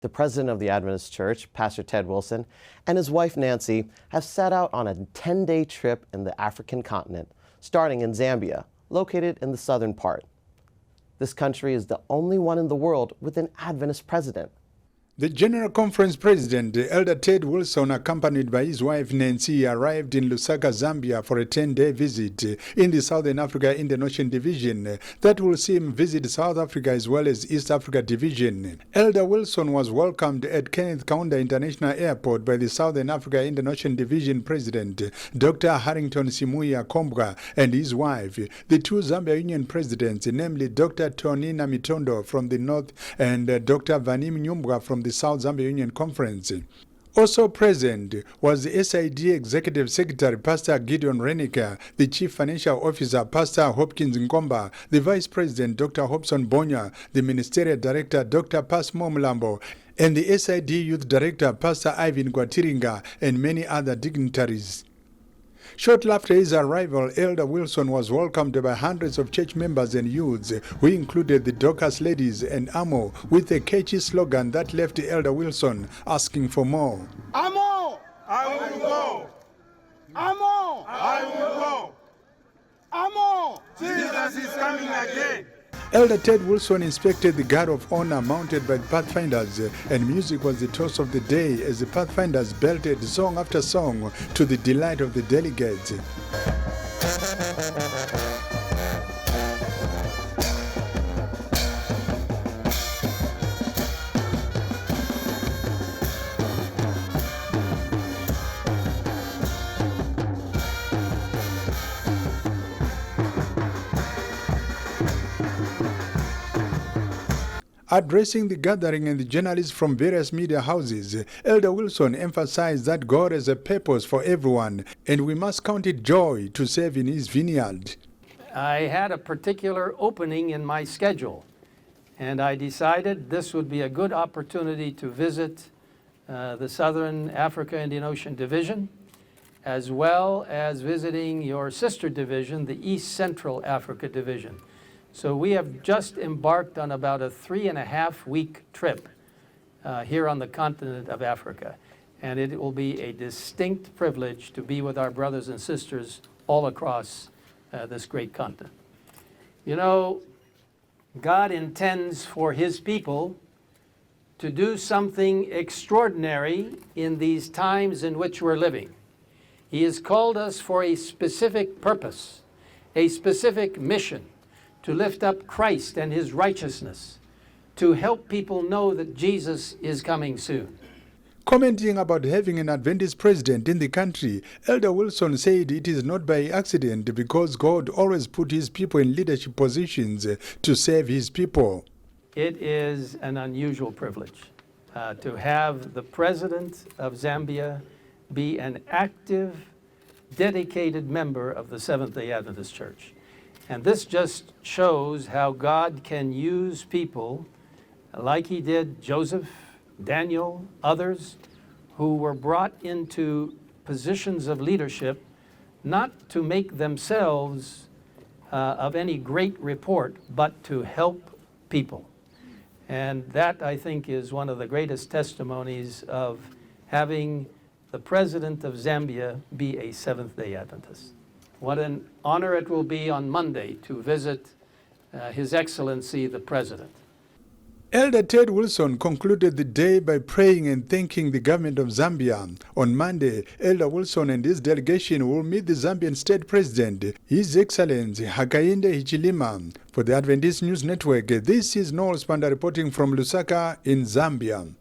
The president of the Adventist Church, Pastor Ted Wilson, and his wife Nancy have set out on a 10-day trip in the African continent, starting in Zambia, located in the southern part. This country is the only one in the world with an Adventist president. The General Conference President, Elder Ted Wilson, accompanied by his wife Nancy, arrived in Lusaka, Zambia for a 10-day visit in the Southern Africa Indian Ocean Division that will see him visit South Africa as well as East Africa Division. Elder Wilson was welcomed at Kenneth Kaunda International Airport by the Southern Africa Indian Ocean Division President, Dr. Harrington Simuya Kombwa, and his wife, the two Zambia Union presidents, namely Dr. Tonina Mitondo from the North and Dr. Vanim Nyumbwa from the South Zambia Union Conference. Also present was the SID Executive Secretary, Pastor Gideon Renica, the Chief Financial Officer, Pastor Hopkins Nkomba, the Vice President, Dr. Hobson Bonya, the Ministerial Director, Dr. Pasmo Mlambo, and the SID Youth Director, Pastor Ivan Gwatiringa, and many other dignitaries. Shortly after his arrival, Elder Wilson was welcomed by hundreds of church members and youths, who included the Dorcas ladies and Amo, with a catchy slogan that left Elder Wilson asking for more. Amo, I will go. Amo, I will go. Amo, Jesus is coming again. Elder Ted Wilson inspected the guard of honor mounted by the Pathfinders, and music was the toast of the day as the Pathfinders belted song after song to the delight of the delegates. Addressing the gathering and the journalists from various media houses, Elder Wilson emphasized that God has a purpose for everyone, and we must count it joy to serve in his vineyard. I had a particular opening in my schedule, and I decided this would be a good opportunity to visit the Southern Africa Indian Ocean Division, as well as visiting your sister division, the East Central Africa Division. So we have just embarked on about a 3.5-week trip here on the continent of Africa. And it will be a distinct privilege to be with our brothers and sisters all across this great continent. You know, God intends for his people to do something extraordinary in these times in which we're living. He has called us for a specific purpose, a specific mission, to lift up Christ and his righteousness, to help people know that Jesus is coming soon. Commenting about having an Adventist president in the country, Elder Wilson said it is not by accident because God always put his people in leadership positions to serve his people. It is an unusual privilege to have the president of Zambia be an active, dedicated member of the Seventh-day Adventist Church. And this just shows how God can use people like he did Joseph, Daniel, others who were brought into positions of leadership not to make themselves of any great report, but to help people. And that, I think, is one of the greatest testimonies of having the president of Zambia be a Seventh-day Adventist. What an honor it will be on Monday to visit His Excellency the President. Elder Ted Wilson concluded the day by praying and thanking the government of Zambia. On Monday, Elder Wilson and his delegation will meet the Zambian State President, His Excellency Hakainde Hichilema. For the Adventist News Network, this is Noel Spanda reporting from Lusaka in Zambia.